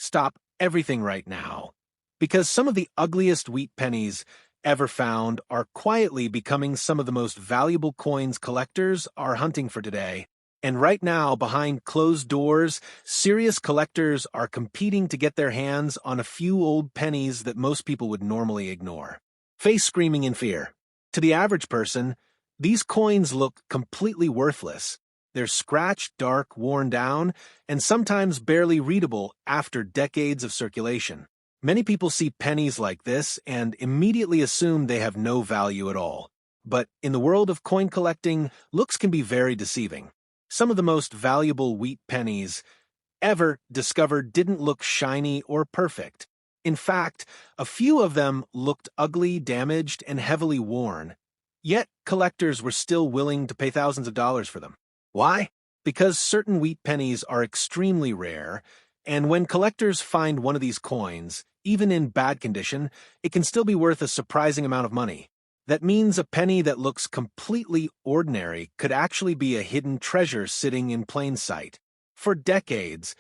stop everything right now. Because some of the ugliest wheat pennies ever found are quietly becoming some of the most valuable coins collectors are hunting for today. And right now, behind closed doors, serious collectors are competing to get their hands on a few old pennies that most people would normally ignore. Face screaming in fear. To the average person, these coins look completely worthless. They're scratched, dark, worn down, and sometimes barely readable after decades of circulation. Many people see pennies like this and immediately assume they have no value at all. But in the world of coin collecting, looks can be very deceiving. Some of the most valuable wheat pennies ever discovered didn't look shiny or perfect. In fact, a few of them looked ugly, damaged, and heavily worn. Yet collectors were still willing to pay thousands of dollars for them. Why? Because certain wheat pennies are extremely rare, and when collectors find one of these coins, even in bad condition, it can still be worth a surprising amount of money. That means a penny that looks completely ordinary could actually be a hidden treasure sitting in plain sight. For decades,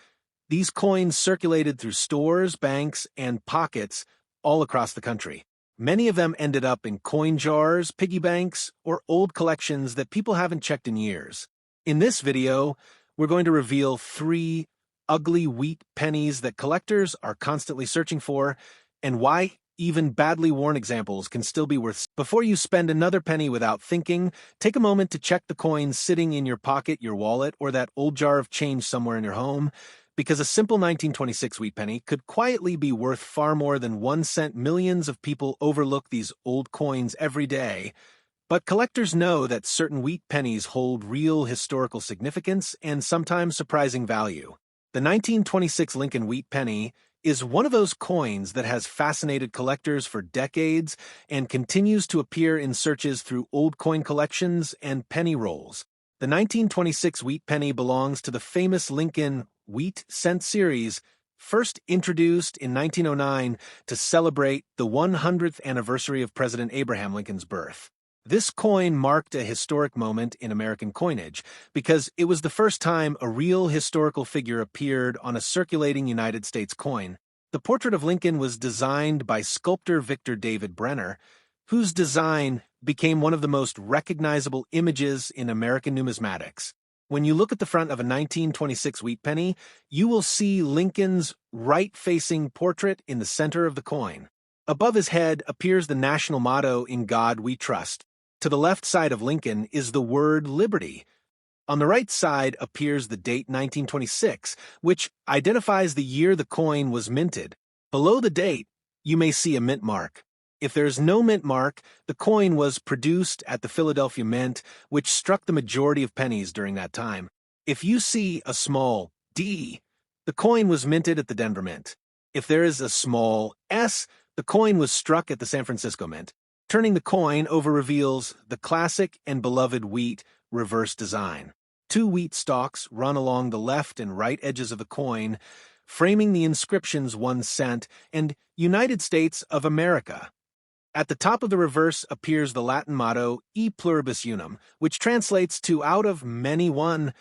these coins circulated through stores, banks, and pockets all across the country. Many of them ended up in coin jars, piggy banks, or old collections that people haven't checked in years. In this video, we're going to reveal 3 ugly wheat pennies that collectors are constantly searching for, and why even badly worn examples can still be worth. Before you spend another penny without thinking, take a moment to check the coins sitting in your pocket, your wallet, or that old jar of change somewhere in your home, because a simple 1926 wheat penny could quietly be worth far more than 1 cent. Millions of people overlook these old coins every day, but collectors know that certain wheat pennies hold real historical significance and sometimes surprising value. The 1926 Lincoln Wheat Penny is one of those coins that has fascinated collectors for decades and continues to appear in searches through old coin collections and penny rolls. The 1926 Wheat Penny belongs to the famous Lincoln Wheat Cent series, first introduced in 1909 to celebrate the 100th anniversary of President Abraham Lincoln's birth. This coin marked a historic moment in American coinage because it was the first time a real historical figure appeared on a circulating United States coin. The portrait of Lincoln was designed by sculptor Victor David Brenner, whose design became one of the most recognizable images in American numismatics. When you look at the front of a 1926 wheat penny, you will see Lincoln's right-facing portrait in the center of the coin. Above his head appears the national motto, "In God We Trust." To the left side of Lincoln is the word liberty. On the right side appears the date 1926, which identifies the year the coin was minted. Below the date, you may see a mint mark. If there's no mint mark, the coin was produced at the Philadelphia Mint, which struck the majority of pennies during that time. If you see a small D, the coin was minted at the Denver Mint. If there is a small S, the coin was struck at the San Francisco Mint. Turning the coin over reveals the classic and beloved wheat reverse design. 2 wheat stalks run along the left and right edges of the coin, framing the inscriptions 1 cent and United States of America. At the top of the reverse appears the Latin motto, E pluribus unum, which translates to out of many one.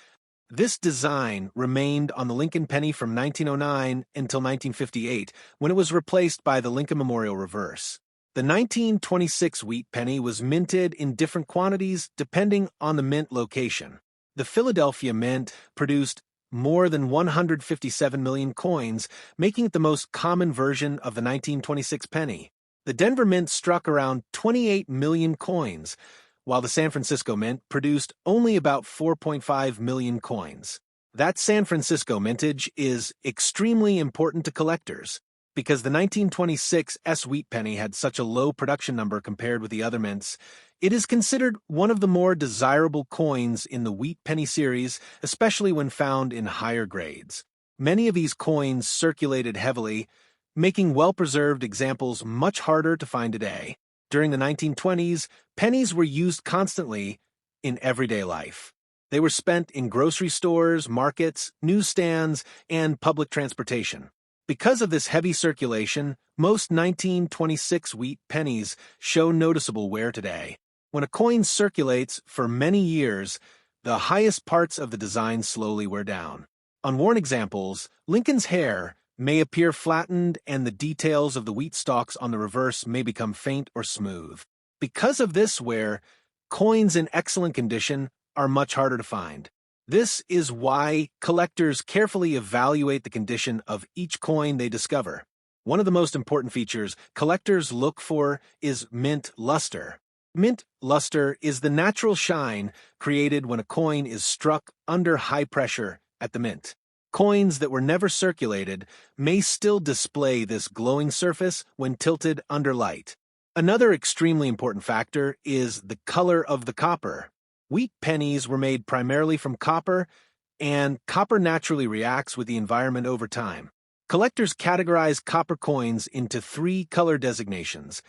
This design remained on the Lincoln penny from 1909 until 1958, when it was replaced by the Lincoln Memorial reverse. The 1926 wheat penny was minted in different quantities depending on the mint location. The Philadelphia Mint produced more than 157 million coins, making it the most common version of the 1926 penny. The Denver Mint struck around 28 million coins, while the San Francisco Mint produced only about 4.5 million coins. That San Francisco mintage is extremely important to collectors. Because the 1926 S wheat penny had such a low production number compared with the other mints, it is considered one of the more desirable coins in the wheat penny series, especially when found in higher grades. Many of these coins circulated heavily, making well-preserved examples much harder to find today. During the 1920s, pennies were used constantly in everyday life. They were spent in grocery stores, markets, newsstands, and public transportation. Because of this heavy circulation, most 1926 wheat pennies show noticeable wear today. When a coin circulates for many years, the highest parts of the design slowly wear down. On worn examples, Lincoln's hair, may appear flattened and the details of the wheat stalks on the reverse may become faint or smooth. Because of this wear, coins in excellent condition are much harder to find. This is why collectors carefully evaluate the condition of each coin they discover. One of the most important features collectors look for is mint luster. Mint luster is the natural shine created when a coin is struck under high pressure at the mint. Coins that were never circulated may still display this glowing surface when tilted under light. Another extremely important factor is the color of the copper. Wheat pennies were made primarily from copper, and copper naturally reacts with the environment over time. Collectors categorize copper coins into three color designations: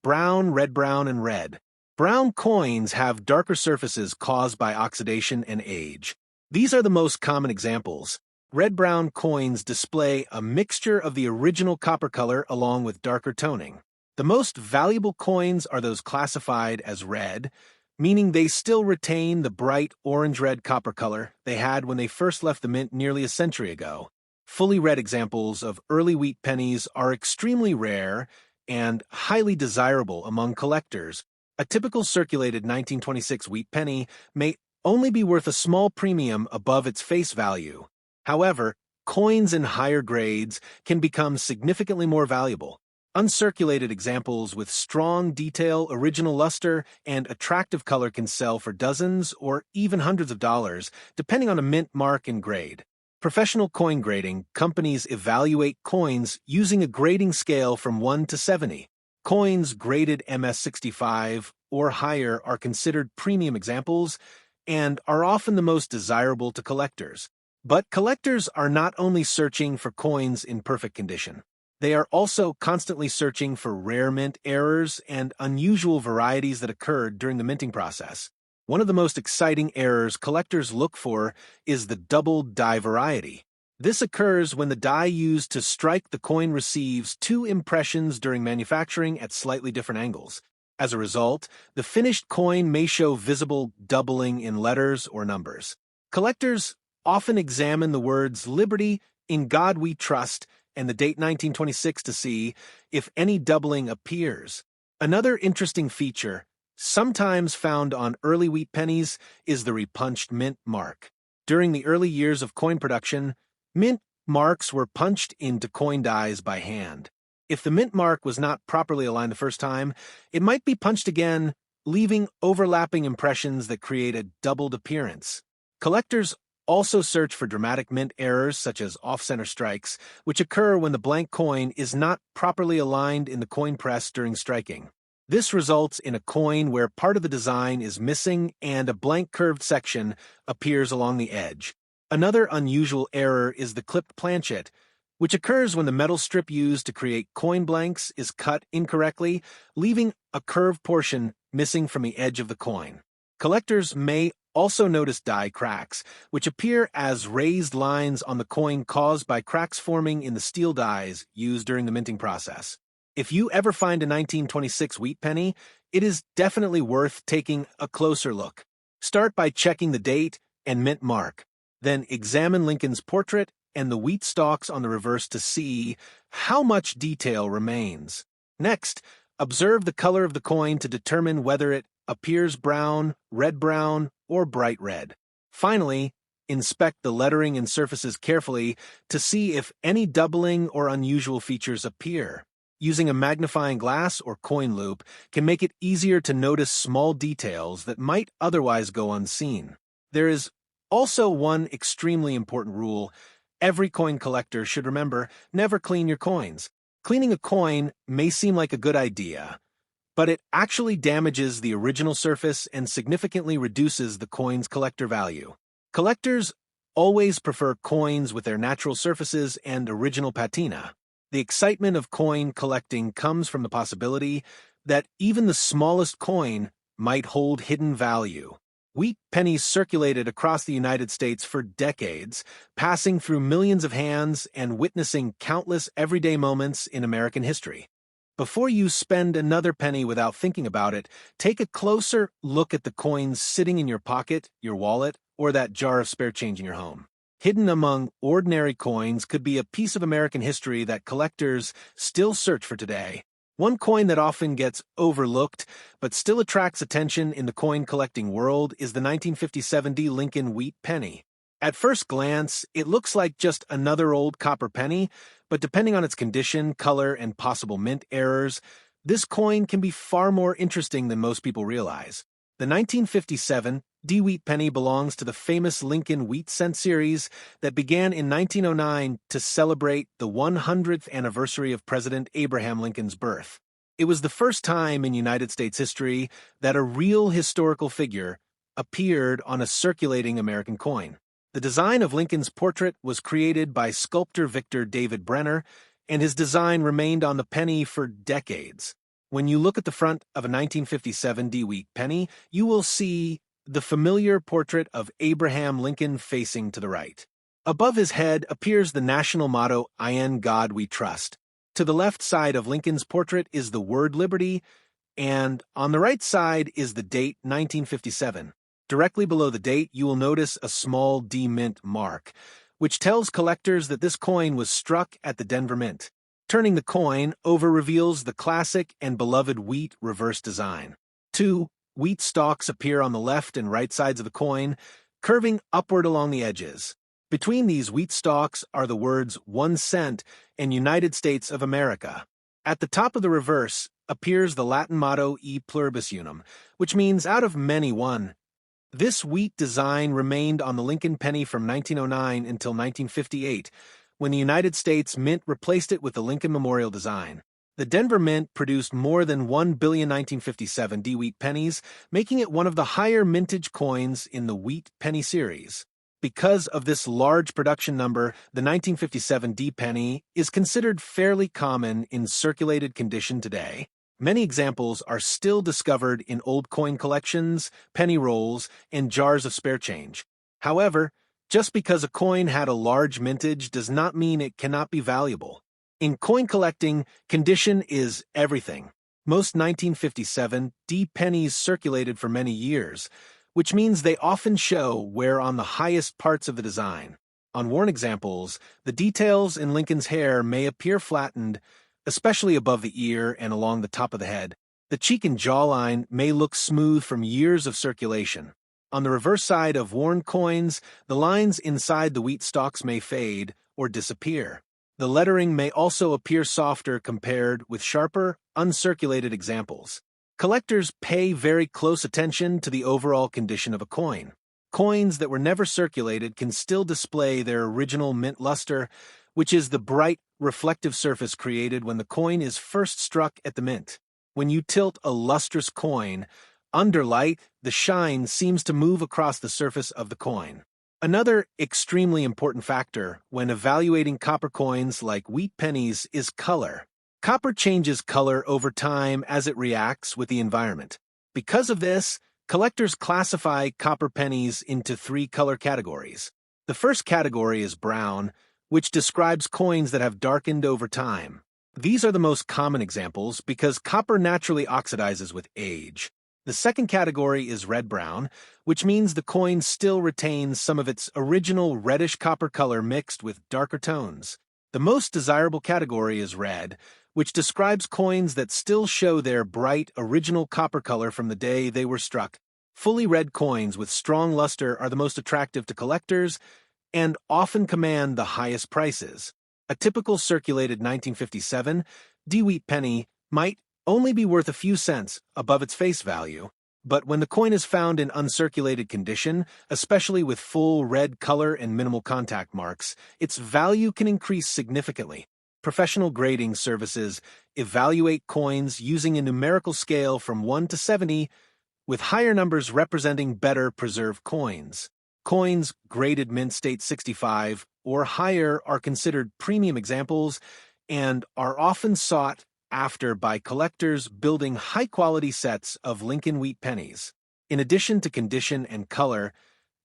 brown, red-brown, and red. Brown coins have darker surfaces caused by oxidation and age. These are the most common examples. Red-brown coins display a mixture of the original copper color along with darker toning. The most valuable coins are those classified as red, meaning they still retain the bright orange-red copper color they had when they first left the mint nearly a century ago. Fully red examples of early wheat pennies are extremely rare and highly desirable among collectors. A typical circulated 1926 wheat penny may only be worth a small premium above its face value. However, coins in higher grades can become significantly more valuable. Uncirculated examples with strong detail, original luster, and attractive color can sell for dozens or even hundreds of dollars, depending on a mint mark and grade. Professional coin grading companies evaluate coins using a grading scale from 1 to 70. Coins graded MS-65 or higher are considered premium examples and are often the most desirable to collectors. But collectors are not only searching for coins in perfect condition. They are also constantly searching for rare mint errors and unusual varieties that occurred during the minting process. One of the most exciting errors collectors look for is the double die variety. This occurs when the die used to strike the coin receives two impressions during manufacturing at slightly different angles. As a result, the finished coin may show visible doubling in letters or numbers. Collectors often examine the words "Liberty," "In God We Trust," and the date 1926 to see if any doubling appears. Another interesting feature, sometimes found on early wheat pennies, is the repunched mint mark. During the early years of coin production, mint marks were punched into coin dies by hand. If the mint mark was not properly aligned the first time, it might be punched again, leaving overlapping impressions that create a doubled appearance. Collectors also search for dramatic mint errors such as off-center strikes, which occur when the blank coin is not properly aligned in the coin press during striking. This results in a coin where part of the design is missing and a blank curved section appears along the edge. Another unusual error is the clipped planchet, which occurs when the metal strip used to create coin blanks is cut incorrectly, leaving a curved portion missing from the edge of the coin. Collectors may also notice die cracks, which appear as raised lines on the coin caused by cracks forming in the steel dies used during the minting process. If you ever find a 1926 wheat penny, it is definitely worth taking a closer look. Start by checking the date and mint mark. Then examine Lincoln's portrait and the wheat stalks on the reverse to see how much detail remains. Next, observe the color of the coin to determine whether it appears brown, red-brown, or bright red. Finally, inspect the lettering and surfaces carefully to see if any doubling or unusual features appear. Using a magnifying glass or coin loop can make it easier to notice small details that might otherwise go unseen. There is also one extremely important rule every coin collector should remember: never clean your coins. Cleaning a coin may seem like a good idea, but it actually damages the original surface and significantly reduces the coin's collector value. Collectors always prefer coins with their natural surfaces and original patina. The excitement of coin collecting comes from the possibility that even the smallest coin might hold hidden value. Wheat pennies circulated across the United States for decades, passing through millions of hands and witnessing countless everyday moments in American history. Before you spend another penny without thinking about it, take a closer look at the coins sitting in your pocket, your wallet, or that jar of spare change in your home. Hidden among ordinary coins could be a piece of American history that collectors still search for today. One coin that often gets overlooked but still attracts attention in the coin collecting world is the 1957 Lincoln Wheat Penny. At first glance, it looks like just another old copper penny, but depending on its condition, color, and possible mint errors, this coin can be far more interesting than most people realize. The 1957 Wheat Penny belongs to the famous Lincoln Wheat Cent series that began in 1909 to celebrate the 100th anniversary of President Abraham Lincoln's birth. It was the first time in United States history that a real historical figure appeared on a circulating American coin. The design of Lincoln's portrait was created by sculptor Victor David Brenner, and his design remained on the penny for decades. When you look at the front of a 1957 Wheat Penny, you will see the familiar portrait of Abraham Lincoln facing to the right. Above his head appears the national motto, "In God We Trust." To the left side of Lincoln's portrait is the word liberty, and on the right side is the date 1957. Directly below the date, you will notice a small D-Mint mark, which tells collectors that this coin was struck at the Denver Mint. Turning the coin over reveals the classic and beloved wheat reverse design. 2 wheat stalks appear on the left and right sides of the coin, curving upward along the edges. Between these wheat stalks are the words 1 cent and United States of America. At the top of the reverse appears the Latin motto E pluribus unum, which means out of many one. This wheat design remained on the Lincoln penny from 1909 until 1958, when the United States Mint replaced it with the Lincoln Memorial design. The Denver Mint produced more than 1 billion 1957 Wheat pennies, making it one of the higher mintage coins in the Wheat Penny series. Because of this large production number, the 1957 penny is considered fairly common in circulated condition today. Many examples are still discovered in old coin collections, penny rolls, and jars of spare change. However, just because a coin had a large mintage does not mean it cannot be valuable. In coin collecting, condition is everything. Most 1957 pennies circulated for many years, which means they often show wear on the highest parts of the design. On worn examples, the details in Lincoln's hair may appear flattened, especially above the ear and along the top of the head. The cheek and jawline may look smooth from years of circulation. On the reverse side of worn coins, the lines inside the wheat stalks may fade or disappear. The lettering may also appear softer compared with sharper, uncirculated examples. Collectors pay very close attention to the overall condition of a coin. Coins that were never circulated can still display their original mint luster, which is the bright, reflective surface created when the coin is first struck at the mint. When you tilt a lustrous coin, under light, the shine seems to move across the surface of the coin. Another extremely important factor when evaluating copper coins like wheat pennies is color. Copper changes color over time as it reacts with the environment. Because of this, collectors classify copper pennies into 3 color categories. The first category is brown, which describes coins that have darkened over time. These are the most common examples because copper naturally oxidizes with age. The second category is red-brown, which means the coin still retains some of its original reddish copper color mixed with darker tones. The most desirable category is red, which describes coins that still show their bright, original copper color from the day they were struck. Fully red coins with strong luster are the most attractive to collectors and often command the highest prices. A typical circulated 1957 Wheat penny might only be worth a few cents above its face value, but when the coin is found in uncirculated condition, especially with full red color and minimal contact marks, its value can increase significantly. Professional grading services evaluate coins using a numerical scale from 1 to 70, with higher numbers representing better preserved coins. Coins graded mint state 65 or higher are considered premium examples and are often sought after by collectors building high-quality sets of Lincoln Wheat pennies. In addition to condition and color,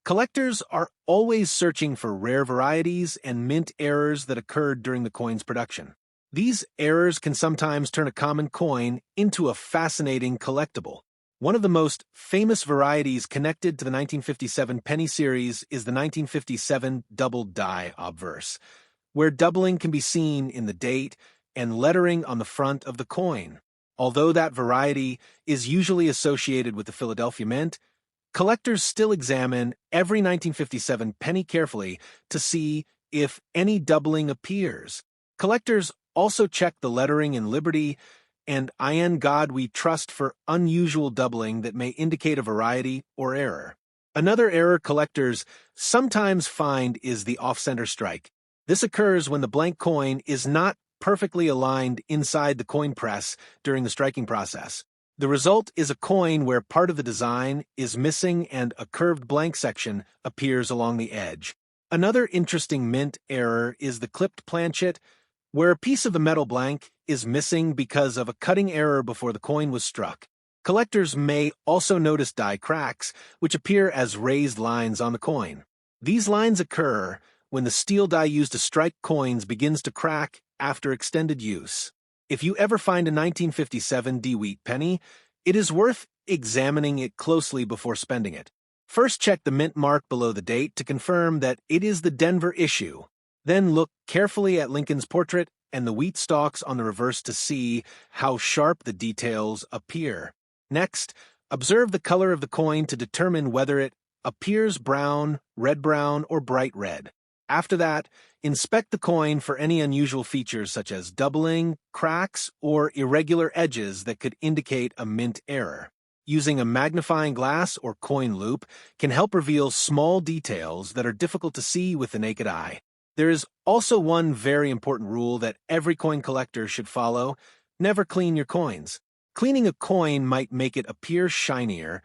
collectors are always searching for rare varieties and mint errors that occurred during the coin's production. These errors can sometimes turn a common coin into a fascinating collectible. One of the most famous varieties connected to the 1957 penny series is the 1957 double die obverse, where doubling can be seen in the date and lettering on the front of the coin. Although that variety is usually associated with the Philadelphia Mint, collectors still examine every 1957 penny carefully to see if any doubling appears. Collectors also check the lettering in Liberty and "In God We Trust" for unusual doubling that may indicate a variety or error. Another error collectors sometimes find is the off-center strike. This occurs when the blank coin is not perfectly aligned inside the coin press during the striking process. The result is a coin where part of the design is missing and a curved blank section appears along the edge. Another interesting mint error is the clipped planchet, where a piece of the metal blank is missing because of a cutting error before the coin was struck. Collectors may also notice die cracks, which appear as raised lines on the coin. These lines occur when the steel die used to strike coins begins to crack after extended use. If you ever find a 1957 Wheat penny, it is worth examining it closely before spending it. First, check the mint mark below the date to confirm that it is the Denver issue. Then look carefully at Lincoln's portrait and the wheat stalks on the reverse to see how sharp the details appear. Next, observe the color of the coin to determine whether it appears brown, red-brown, or bright red. After that, inspect the coin for any unusual features such as doubling, cracks, or irregular edges that could indicate a mint error. Using a magnifying glass or coin loop can help reveal small details that are difficult to see with the naked eye. There is also one very important rule that every coin collector should follow: never clean your coins. Cleaning a coin might make it appear shinier,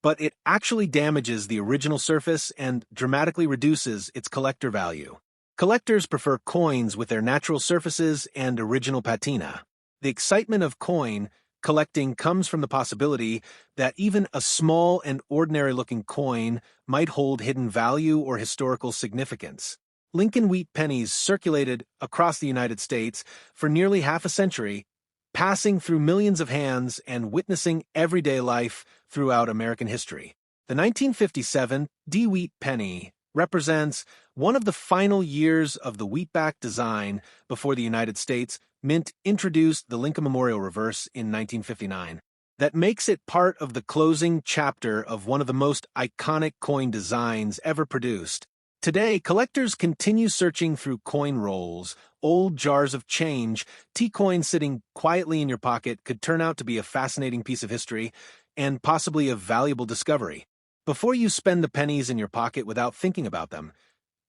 but it actually damages the original surface and dramatically reduces its collector value. Collectors prefer coins with their natural surfaces and original patina. The excitement of coin collecting comes from the possibility that even a small and ordinary-looking coin might hold hidden value or historical significance. Lincoln Wheat Pennies circulated across the United States for nearly half a century, passing through millions of hands and witnessing everyday life throughout American history. The 1957 Wheat penny represents one of the final years of the wheatback design before the United States Mint introduced the Lincoln Memorial Reverse in 1959. That makes it part of the closing chapter of one of the most iconic coin designs ever produced. Today, collectors continue searching through coin rolls, old jars of change. T-coins sitting quietly in your pocket could turn out to be a fascinating piece of history and possibly a valuable discovery. Before you spend the pennies in your pocket without thinking about them,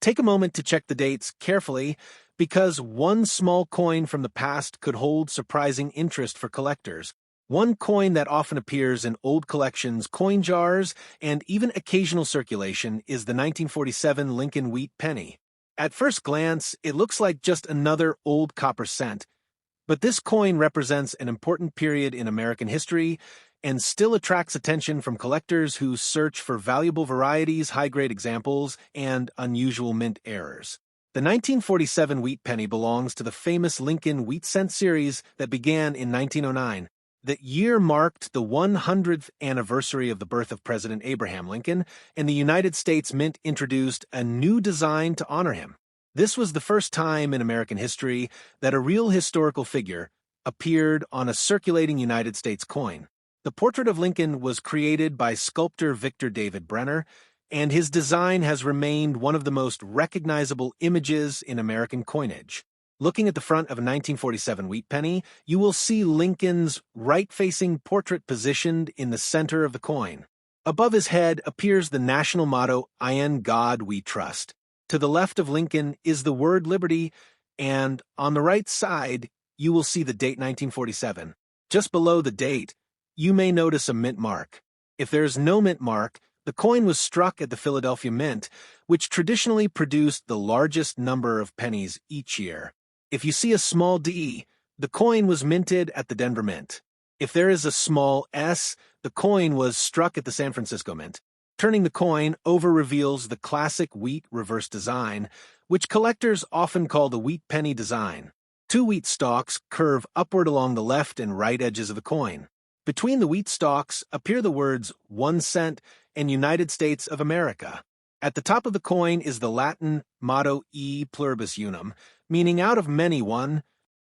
take a moment to check the dates carefully, because one small coin from the past could hold surprising interest for collectors. One coin that often appears in old collections, coin jars, and even occasional circulation is the 1947 Lincoln Wheat Penny. At first glance, it looks like just another old copper cent, but this coin represents an important period in American history and still attracts attention from collectors who search for valuable varieties, high-grade examples, and unusual mint errors. The 1947 Wheat Penny belongs to the famous Lincoln Wheat Cent series that began in 1909. The year marked the 100th anniversary of the birth of President Abraham Lincoln, and the United States Mint introduced a new design to honor him. This was the first time in American history that a real historical figure appeared on a circulating United States coin. The portrait of Lincoln was created by sculptor Victor David Brenner, and his design has remained one of the most recognizable images in American coinage. Looking at the front of a 1947 Wheat Penny, you will see Lincoln's right-facing portrait positioned in the center of the coin. Above his head appears the national motto, "In God We Trust." To the left of Lincoln is the word Liberty, and on the right side, you will see the date 1947. Just below the date, you may notice a mint mark. If there is no mint mark, the coin was struck at the Philadelphia Mint, which traditionally produced the largest number of pennies each year. If you see a small D, the coin was minted at the Denver Mint. If there is a small S, the coin was struck at the San Francisco Mint. Turning the coin over reveals the classic wheat reverse design, which collectors often call the wheat penny design. Two wheat stalks curve upward along the left and right edges of the coin. Between the wheat stalks appear the words 1 cent and United States of America. At the top of the coin is the Latin motto E pluribus unum, meaning out of many one.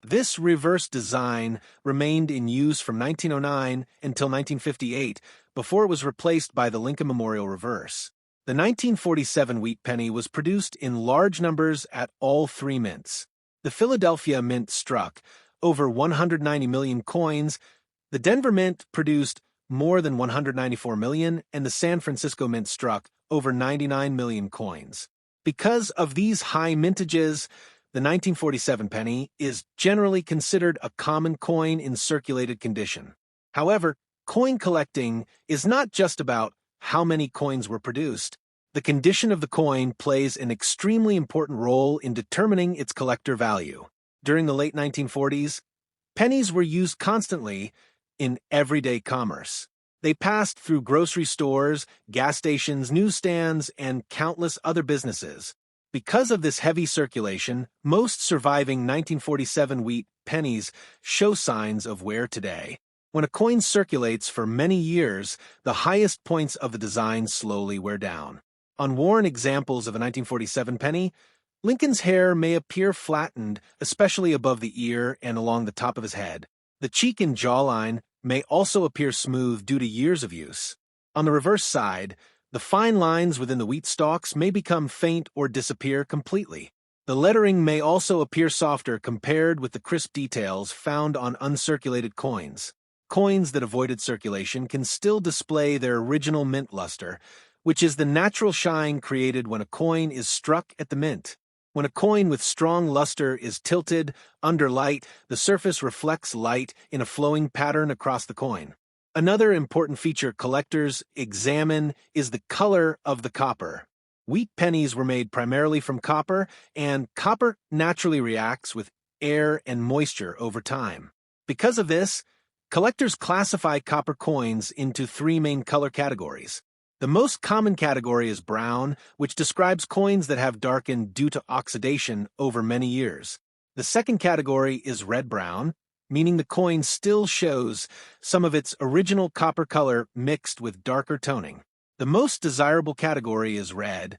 This reverse design remained in use from 1909 until 1958, before it was replaced by the Lincoln Memorial reverse. The 1947 wheat penny was produced in large numbers at all three mints. The Philadelphia Mint struck over 190 million coins, the Denver Mint produced more than 194 million, and the San Francisco Mint struck over 99 million coins. Because of these high mintages, the 1947 penny is generally considered a common coin in circulated condition. However, coin collecting is not just about how many coins were produced. The condition of the coin plays an extremely important role in determining its collector value. During the late 1940s, pennies were used constantly in everyday commerce. They passed through grocery stores, gas stations, newsstands, and countless other businesses. Because of this heavy circulation, most surviving 1947 wheat pennies show signs of wear today. When a coin circulates for many years, the highest points of the design slowly wear down. On worn examples of a 1947 penny, Lincoln's hair may appear flattened, especially above the ear and along the top of his head. The cheek and jawline may also appear smooth due to years of use. On the reverse side, the fine lines within the wheat stalks may become faint or disappear completely. The lettering may also appear softer compared with the crisp details found on uncirculated coins. Coins that avoided circulation can still display their original mint luster, which is the natural shine created when a coin is struck at the mint. When a coin with strong luster is tilted under light, the surface reflects light in a flowing pattern across the coin. Another important feature collectors examine is the color of the copper. Wheat pennies were made primarily from copper, and copper naturally reacts with air and moisture over time. Because of this, collectors classify copper coins into three main color categories. The most common category is brown, which describes coins that have darkened due to oxidation over many years. The second category is red-brown, meaning the coin still shows some of its original copper color mixed with darker toning. The most desirable category is red,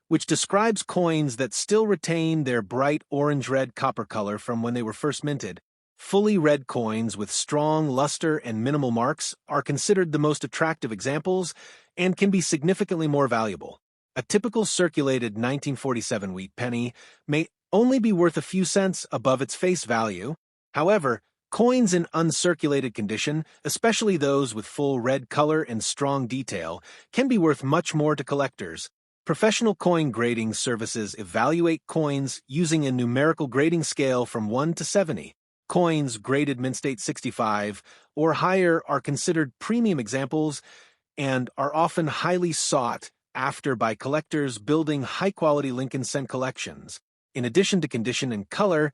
which describes coins that still retain their bright orange-red copper color from when they were first minted. Fully red coins with strong luster and minimal marks are considered the most attractive examples and can be significantly more valuable. A typical circulated 1947 wheat penny may only be worth a few cents above its face value. However, coins in uncirculated condition, especially those with full red color and strong detail, can be worth much more to collectors. Professional coin grading services evaluate coins using a numerical grading scale from 1 to 70. Coins graded mint state 65 or higher are considered premium examples and are often highly sought after by collectors building high-quality Lincoln cent collections. In addition to condition and color,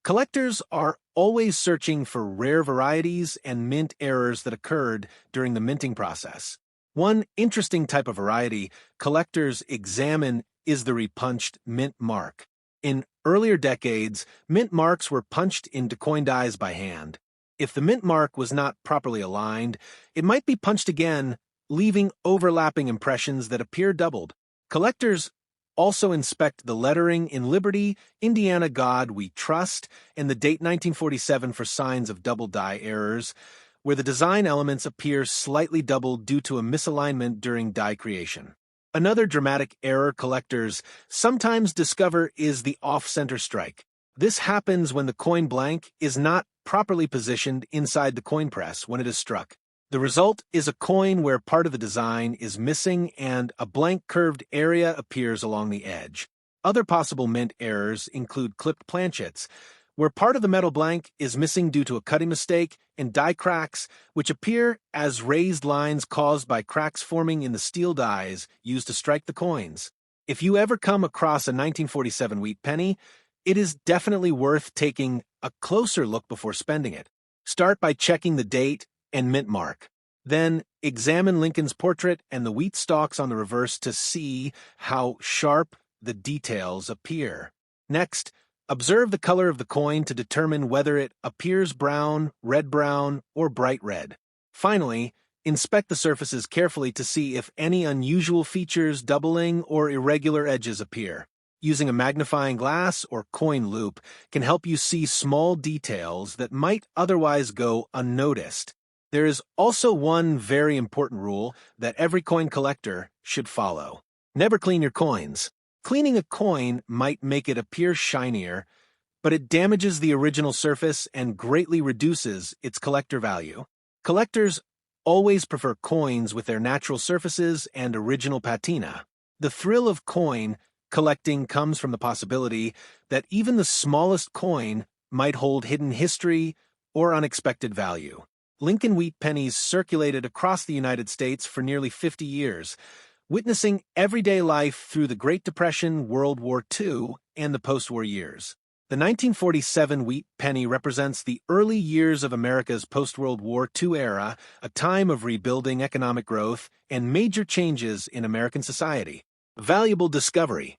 collectors are always searching for rare varieties and mint errors that occurred during the minting process. One interesting type of variety collectors examine is the repunched mint mark. In earlier decades, mint marks were punched into coin dies by hand. If the mint mark was not properly aligned, it might be punched again, leaving overlapping impressions that appear doubled. Collectors also inspect the lettering in Liberty, Indiana God We Trust, and the date 1947 for signs of double die errors, where the design elements appear slightly doubled due to a misalignment during die creation. Another dramatic error collectors sometimes discover is the off-center strike. This happens when the coin blank is not properly positioned inside the coin press when it is struck. The result is a coin where part of the design is missing and a blank curved area appears along the edge. Other possible mint errors include clipped planchets, where part of the metal blank is missing due to a cutting mistake, and die cracks, which appear as raised lines caused by cracks forming in the steel dies used to strike the coins. If you ever come across a 1947 wheat penny, it is definitely worth taking a closer look before spending it. Start by checking the date and mint mark. Then examine Lincoln's portrait and the wheat stalks on the reverse to see how sharp the details appear. Next, observe the color of the coin to determine whether it appears brown, red-brown, or bright red. Finally, inspect the surfaces carefully to see if any unusual features, doubling, or irregular edges appear. Using a magnifying glass or coin loupe can help you see small details that might otherwise go unnoticed. There is also one very important rule that every coin collector should follow. Never clean your coins. Cleaning a coin might make it appear shinier, but it damages the original surface and greatly reduces its collector value. Collectors always prefer coins with their natural surfaces and original patina. The thrill of coin collecting comes from the possibility that even the smallest coin might hold hidden history or unexpected value. Lincoln Wheat Pennies circulated across the United States for nearly 50 years, witnessing everyday life through the Great Depression, World War II, and the post-war years. The 1947 wheat penny represents the early years of America's post-World War II era, a time of rebuilding, economic growth, and major changes in American society. Valuable discovery.